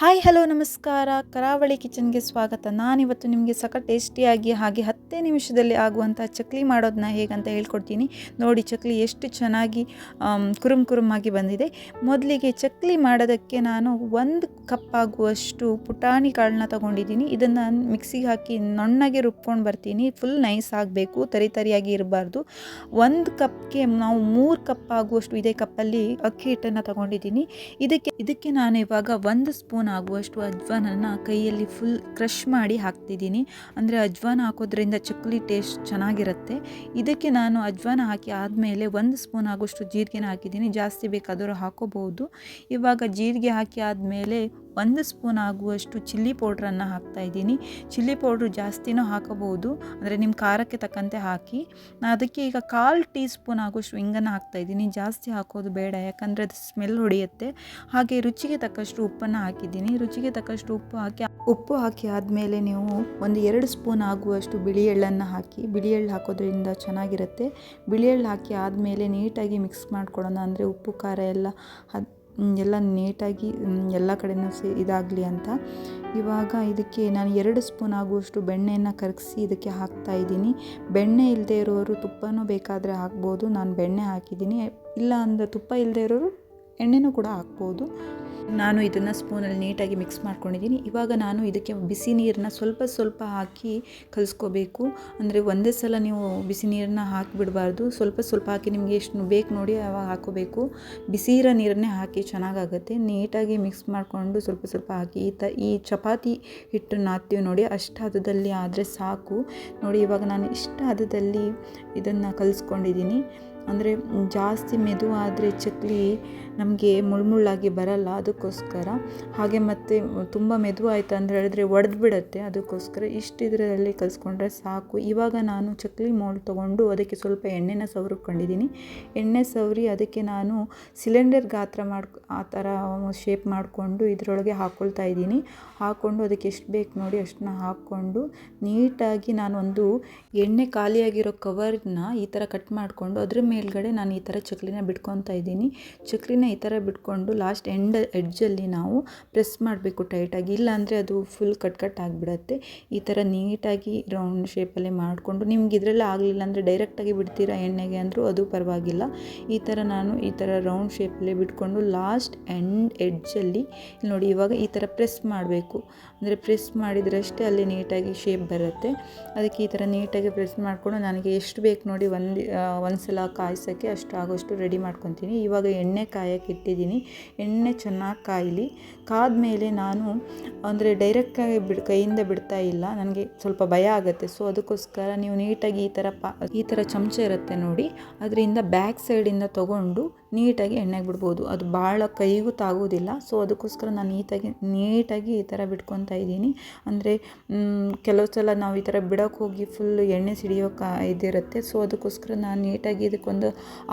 Hi hello ನಮಸ್ಕಾರ. ಕರಾವಳಿ ಕಿಚನ್ಗೆ ಸ್ವಾಗತ. ನಾನಿವತ್ತು ನಿಮಗೆ ಟೇಸ್ಟಿಯಾಗಿ ಹಾಗೆ 10 ನಿಮಿಷದಲ್ಲಿ ಆಗುವಂಥ ಚಕ್ಲಿ ಮಾಡೋದನ್ನ ಹೇಗಂತ ಹೇಳ್ಕೊಡ್ತೀನಿ. ನೋಡಿ ಚಕ್ಲಿ ಎಷ್ಟು ಚೆನ್ನಾಗಿ ಕುರುಮಾಗಿ ಬಂದಿದೆ. ಮೊದಲಿಗೆ ಚಕ್ಲಿ ಮಾಡೋದಕ್ಕೆ ನಾನು 1 ಕಪ್ ಆಗುವಷ್ಟು ಪುಟಾಣಿ ಕಾಳನ್ನ ತೊಗೊಂಡಿದ್ದೀನಿ. ಇದನ್ನು ಮಿಕ್ಸಿಗೆ ಹಾಕಿ ನುಣ್ಣಗೆ ರುಬ್ಕೊಂಡು ಬರ್ತೀನಿ. ಫುಲ್ ನೈಸ್ ಆಗಬೇಕು, ತರಿಯಾಗಿ ಇರಬಾರ್ದು. 1 ಕಪ್ಗೆ ನಾವು 3 ಕಪ್ ಆಗುವಷ್ಟು ಇದೇ ಕಪ್ಪಲ್ಲಿ ಅಕ್ಕಿ ಹಿಟ್ಟನ್ನು ತೊಗೊಂಡಿದ್ದೀನಿ. ಇದಕ್ಕೆ ನಾನು ಇವಾಗ 1 ಸ್ಪೂನ್ ಆಗುವಷ್ಟು ಅಜ್ವಾನನ್ನು ಕೈಯಲ್ಲಿ ಫುಲ್ ಕ್ರಷ್ ಮಾಡಿ ಹಾಕ್ತಿದ್ದೀನಿ. ಅಂದರೆ ಅಜ್ವಾನ ಹಾಕೋದ್ರಿಂದ ಚಕ್ಲಿ ಟೇಸ್ಟ್ ಚೆನ್ನಾಗಿರುತ್ತೆ. ಇದಕ್ಕೆ ನಾನು ಅಜ್ವಾನ ಹಾಕಿ ಆದಮೇಲೆ 1 ಸ್ಪೂನ್ ಆಗುವಷ್ಟು ಜೀರಿಗೆನ ಹಾಕಿದ್ದೀನಿ. ಜಾಸ್ತಿ ಬೇಕಾದರೂ ಹಾಕೋಬಹುದು. ಇವಾಗ ಜೀರಿಗೆ ಹಾಕಿ ಆದಮೇಲೆ 1 ಸ್ಪೂನ್ ಆಗುವಷ್ಟು ಚಿಲ್ಲಿ ಪೌಡ್ರನ್ನು ಹಾಕ್ತಾಯಿದ್ದೀನಿ. ಚಿಲ್ಲಿ ಪೌಡ್ರು ಜಾಸ್ತಿನೂ ಹಾಕಬಹುದು, ಅಂದರೆ ನಿಮ್ಮ ಖಾರಕ್ಕೆ ತಕ್ಕಂತೆ ಹಾಕಿ. ನಾನು ಅದಕ್ಕೆ ಈಗ 1/4 ಟೀ ಸ್ಪೂನ್ ಆಗುವಷ್ಟು ಹಿಂಗನ್ನು ಹಾಕ್ತಾಯಿದ್ದೀನಿ. ಜಾಸ್ತಿ ಹಾಕೋದು ಬೇಡ, ಯಾಕಂದರೆ ಅದು ಸ್ಮೆಲ್ ಹೊಡೆಯುತ್ತೆ. ಹಾಗೆ ರುಚಿಗೆ ತಕ್ಕಷ್ಟು ಉಪ್ಪನ್ನು ಹಾಕಿದ್ದೀನಿ. ರುಚಿಗೆ ತಕ್ಕಷ್ಟು ಉಪ್ಪು ಹಾಕಿ ಆದಮೇಲೆ ನೀವು 1-2 ಸ್ಪೂನ್ ಆಗುವಷ್ಟು ಬಿಳಿ ಎಳ್ಳನ್ನು ಹಾಕಿ. ಬಿಳಿ ಎಳ್ಳು ಹಾಕೋದ್ರಿಂದ ಚೆನ್ನಾಗಿರುತ್ತೆ. ಬಿಳಿ ಎಳ್ಳು ಹಾಕಿ ಆದಮೇಲೆ ನೀಟಾಗಿ ಮಿಕ್ಸ್ ಮಾಡ್ಕೊಳ್ಳೋಣ, ಅಂದರೆ ಉಪ್ಪು ಖಾರ ಎಲ್ಲ ನೀಟಾಗಿ ಎಲ್ಲ ಕಡೆನೂ ಇದಾಗಲಿ ಅಂತ. ಇವಾಗ ಇದಕ್ಕೆ ನಾನು 2 ಸ್ಪೂನ್ ಆಗುವಷ್ಟು ಬೆಣ್ಣೆಯನ್ನು ಕರಗಿಸಿ ಇದಕ್ಕೆ ಹಾಕ್ತಾಯಿದ್ದೀನಿ. ಬೆಣ್ಣೆ ಇಲ್ಲದೆ ಇರೋರು ತುಪ್ಪನೂ ಬೇಕಾದರೆ ಹಾಕ್ಬೋದು. ನಾನು ಬೆಣ್ಣೆ ಹಾಕಿದ್ದೀನಿ. ಇಲ್ಲ ಅಂದರೆ ತುಪ್ಪ ಇಲ್ಲದೆ ಇರೋರು ಎಣ್ಣೆನೂ ಕೂಡ ಹಾಕ್ಬೋದು. ನಾನು ಇದನ್ನು ಸ್ಪೂನಲ್ಲಿ ನೀಟಾಗಿ ಮಿಕ್ಸ್ ಮಾಡ್ಕೊಂಡಿದ್ದೀನಿ. ಇವಾಗ ನಾನು ಇದಕ್ಕೆ ಬಿಸಿ ನೀರನ್ನ ಸ್ವಲ್ಪ ಹಾಕಿ ಕಲಿಸ್ಕೋಬೇಕು. ಅಂದರೆ ಒಂದೇ ಸಲ ನೀವು ಬಿಸಿ ನೀರನ್ನ ಹಾಕಿಬಿಡಬಾರ್ದು. ಸ್ವಲ್ಪ ಹಾಕಿ ನಿಮಗೆ ಎಷ್ಟು ಬೇಕು ನೋಡಿ ಅವಾಗ ಹಾಕೋಬೇಕು. ಬಿಸಿ ಇರೋ ನೀರನ್ನೇ ಹಾಕಿ ಚೆನ್ನಾಗಾಗುತ್ತೆ. ನೀಟಾಗಿ ಮಿಕ್ಸ್ ಮಾಡಿಕೊಂಡು ಸ್ವಲ್ಪ ಹಾಕಿ ಈ ಚಪಾತಿ ಹಿಟ್ಟು ನಾದ್ತೀವಿ ನೋಡಿ, ಅಷ್ಟು ಹದದಲ್ಲಿ ಆದರೆ ಸಾಕು. ನೋಡಿ ಇವಾಗ ನಾನು ಇಷ್ಟು ಹದದಲ್ಲಿ ಇದನ್ನು ಕಲಿಸ್ಕೊಂಡಿದ್ದೀನಿ. ಅಂದರೆ ಜಾಸ್ತಿ ಮೆದು ಆದರೆ ಚಕ್ಲಿ ನಮಗೆ ಮುಳ್ಳುಮುಳ್ಳಾಗಿ ಬರಲ್ಲ, ಅದಕ್ಕೋಸ್ಕರ. ಹಾಗೆ ಮತ್ತು ತುಂಬ ಮೆದು ಆಯಿತು ಅಂತ ಹೇಳಿದ್ರೆ ಒಡೆದು ಬಿಡುತ್ತೆ, ಅದಕ್ಕೋಸ್ಕರ ಇದರಲ್ಲಿ ಕಲಿಸ್ಕೊಂಡ್ರೆ ಸಾಕು. ಇವಾಗ ನಾನು ಚಕ್ಲಿ ಮೋಲ್ಡ್ ತೊಗೊಂಡು ಅದಕ್ಕೆ ಸ್ವಲ್ಪ ಎಣ್ಣೆನ ಸವರ್ಕೊಂಡಿದ್ದೀನಿ. ಎಣ್ಣೆ ಸವರಿ ಅದಕ್ಕೆ ನಾನು ಸಿಲಿಂಡರ್ ಗಾತ್ರ ಆ ಥರ ಶೇಪ್ ಮಾಡಿಕೊಂಡು ಇದರೊಳಗೆ ಹಾಕ್ಕೊಳ್ತಾ ಇದ್ದೀನಿ. ಹಾಕ್ಕೊಂಡು ಅದಕ್ಕೆ ಎಷ್ಟು ಬೇಕು ನೋಡಿ ಅಷ್ಟನ್ನ ಹಾಕ್ಕೊಂಡು ನೀಟಾಗಿ ನಾನೊಂದು ಎಣ್ಣೆ ಖಾಲಿಯಾಗಿರೋ ಕವರ್ನ ಈ ಥರ ಕಟ್ ಮಾಡಿಕೊಂಡು ಅದ್ರ ಮೇಲ್ಗಡೆ ನಾನು ಈ ಥರ ಚಕ್ಲಿನ ಬಿಟ್ಕೊತಾ ಇದ್ದೀನಿ. ಚಕ್ಲಿನ ಈ ಥರ ಬಿಟ್ಕೊಂಡು ಲಾಸ್ಟ್ ಎಡ್ಜಲ್ಲಿ ನಾವು ಪ್ರೆಸ್ ಮಾಡಬೇಕು ಟೈಟಾಗಿ, ಇಲ್ಲಾಂದರೆ ಅದು ಫುಲ್ ಕಟ್ ಆಗಿಬಿಡತ್ತೆ. ಈ ಥರ ನೀಟಾಗಿ ರೌಂಡ್ ಶೇಪಲ್ಲೇ ಮಾಡಿಕೊಂಡು, ನಿಮ್ಗೆ ಇದರಲ್ಲೇ ಆಗಲಿಲ್ಲ ಅಂದರೆ ಡೈರೆಕ್ಟಾಗಿ ಬಿಡ್ತೀರಾ ಎಣ್ಣೆಗೆ ಅಂದರೂ ಅದು ಪರವಾಗಿಲ್ಲ. ಈ ಥರ ರೌಂಡ್ ಶೇಪಲ್ಲೇ ಬಿಟ್ಕೊಂಡು ಲಾಸ್ಟ್ ಎಡ್ಜಲ್ಲಿ ನೋಡಿ ಇವಾಗ ಈ ಥರ ಪ್ರೆಸ್ ಮಾಡಬೇಕು. ಅಂದರೆ ಪ್ರೆಸ್ ಮಾಡಿದ್ರಷ್ಟೇ ಅಲ್ಲಿ ನೀಟಾಗಿ ಶೇಪ್ ಬರುತ್ತೆ. ಅದಕ್ಕೆ ಈ ಥರ ನೀಟಾಗಿ ಪ್ರೆಸ್ ಮಾಡಿಕೊಂಡು ನನಗೆ ಎಷ್ಟು ಬೇಕು ನೋಡಿ ಒಂದು ಸಲ ಕಾಯಿಸೋಕ್ಕೆ ಅಷ್ಟು ಆಗೋಷ್ಟು ರೆಡಿ ಮಾಡ್ಕೊತೀನಿ. ಇವಾಗ ಎಣ್ಣೆ ಕಾಯಕ್ಕೆ ಇಟ್ಟಿದ್ದೀನಿ. ಎಣ್ಣೆ ಚೆನ್ನಾಗಿ ಕಾಯಲಿ. ಕಾದ್ಮೇಲೆ ನಾನು ಅಂದರೆ ಡೈರೆಕ್ಟಾಗಿ ಕೈಯಿಂದ ಬಿಡ್ತಾ ಇಲ್ಲ, ನನಗೆ ಸ್ವಲ್ಪ ಭಯ ಆಗುತ್ತೆ. ಸೊ ಅದಕ್ಕೋಸ್ಕರ ನೀವು ನೀಟಾಗಿ ಈ ಥರ ಚಮಚ ಇರುತ್ತೆ ನೋಡಿ, ಅದರಿಂದ ಬ್ಯಾಕ್ ಸೈಡಿಂದ ತೊಗೊಂಡು ನೀಟಾಗಿ ಎಣ್ಣೆಗೆ ಬಿಡ್ಬೋದು. ಅದು ಭಾಳ ಕೈಗೂ ತಾಗೋದಿಲ್ಲ. ಸೊ ಅದಕ್ಕೋಸ್ಕರ ನಾನು ನೀಟಾಗಿ ಈ ಥರ ಬಿಟ್ಕೊತಾ ಇದ್ದೀನಿ. ಅಂದರೆ ಕೆಲವು ಸಲ ನಾವು ಈ ಥರ ಬಿಡೋಕ್ಕೆ ಹೋಗಿ ಫುಲ್ ಎಣ್ಣೆ ಸಿಡಿಯೋಕೆ ಇದಿರುತ್ತೆ. ಸೊ ಅದಕ್ಕೋಸ್ಕರ ನಾನು ನೀಟಾಗಿ ಇದಕ್ಕೊಂದು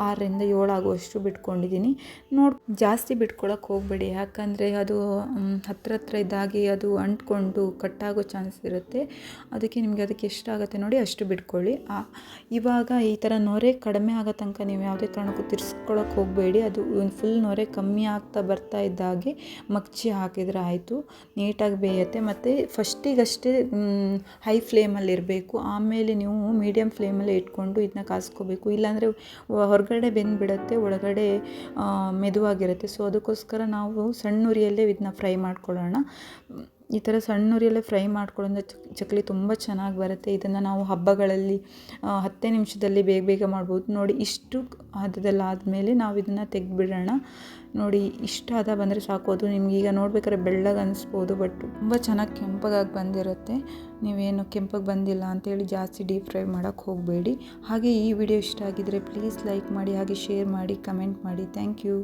6-7 ಆಗುವಷ್ಟು ಬಿಟ್ಕೊಂಡಿದ್ದೀನಿ. ಜಾಸ್ತಿ ಬಿಟ್ಕೊಳಕ್ಕೆ ಹೋಗಬೇಡಿ, ಯಾಕಂದರೆ ಅದು ಹತ್ರ ಇದ್ದಾಗಿ ಅದು ಅಂಟ್ಕೊಂಡು ಕಟ್ಟಾಗೋ ಚಾನ್ಸ್ ಇರುತ್ತೆ. ಅದಕ್ಕೆ ಎಷ್ಟಾಗುತ್ತೆ ನೋಡಿ ಅಷ್ಟು ಬಿಟ್ಕೊಳ್ಳಿ. ಇವಾಗ ಈ ಥರ ನೊರೆ ಕಡಿಮೆ ಆಗೋ ತನಕ ನೀವು ಯಾವುದೇ ಕಾರಣಕ್ಕೂ ತಿರ್ಸ್ಕೊಳಕ್ಕೆ ಹೋಗಬೇಡಿ. ಅದು ಫುಲ್ ನೊರೆ ಕಮ್ಮಿ ಆಗ್ತಾ ಬರ್ತಾ ಇದ್ದಾಗೆ ಮಗ್ಚಿ ಹಾಕಿದರೆ ಆಯಿತು, ನೀಟಾಗಿ ಬೇಯುತ್ತೆ. ಮತ್ತು ಫಸ್ಟಿಗಷ್ಟೇ ಹೈ ಫ್ಲೇಮಲ್ಲಿರಬೇಕು. ಆಮೇಲೆ ನೀವು ಮೀಡಿಯಮ್ ಫ್ಲೇಮಲ್ಲೇ ಇಟ್ಕೊಂಡು ಇದನ್ನ ಕಾಸ್ಕೋಬೇಕು. ಇಲ್ಲಾಂದರೆ ಹೊರಗಡೆ ಬೆಂದುಬಿಡುತ್ತೆ, ಒಳಗಡೆ ಮೆದುವಾಗಿರುತ್ತೆ. ಸೊ ಅದಕ್ಕೋಸ್ಕರ ನಾವು ಸಣ್ಣ ಉರಿಯಲ್ಲೇ ಇದನ್ನ ಫ್ರೈ ಮಾಡ್ಕೊಳ್ಳೋಣ. ಈ ಥರ ಸಣ್ಣ ಉರಿಯಲ್ಲೇ ಫ್ರೈ ಮಾಡ್ಕೊಳ್ಳೋದ್ರಿಂದ ಚಕ್ಲಿ ತುಂಬ ಚೆನ್ನಾಗಿ ಬರುತ್ತೆ. ಇದನ್ನು ನಾವು ಹಬ್ಬಗಳಲ್ಲಿ 10 ನಿಮಿಷದಲ್ಲಿ ಬೇಗ ಮಾಡ್ಬೋದು. ನೋಡಿ ಇಷ್ಟು ಹದದಲ್ಲಾದಮೇಲೆ ನಾವು ಇದನ್ನು ತೆಗೆದುಬಿಡೋಣ. ನೋಡಿ ಇಷ್ಟು ಹದ ಬಂದರೆ ಸಾಕು. ಅದು ನಿಮ್ಗೆ ಈಗ ನೋಡ್ಬೇಕಾದ್ರೆ ಬೆಳ್ಳಗೆ ಅನಿಸ್ಬೋದು, ಬಟ್ ತುಂಬ ಚೆನ್ನಾಗಿ ಕೆಂಪಗಾಗಿ ಬಂದಿರುತ್ತೆ. ನೀವೇನು ಕೆಂಪಗೆ ಬಂದಿಲ್ಲ ಅಂತೇಳಿ ಜಾಸ್ತಿ ಡೀಪ್ ಫ್ರೈ ಮಾಡೋಕ್ಕೆ ಹೋಗಬೇಡಿ. ಹಾಗೆ ಈ ವಿಡಿಯೋ ಇಷ್ಟ ಆಗಿದ್ದರೆ ಪ್ಲೀಸ್ ಲೈಕ್ ಮಾಡಿ, ಹಾಗೆ ಶೇರ್ ಮಾಡಿ, ಕಮೆಂಟ್ ಮಾಡಿ. Thank you.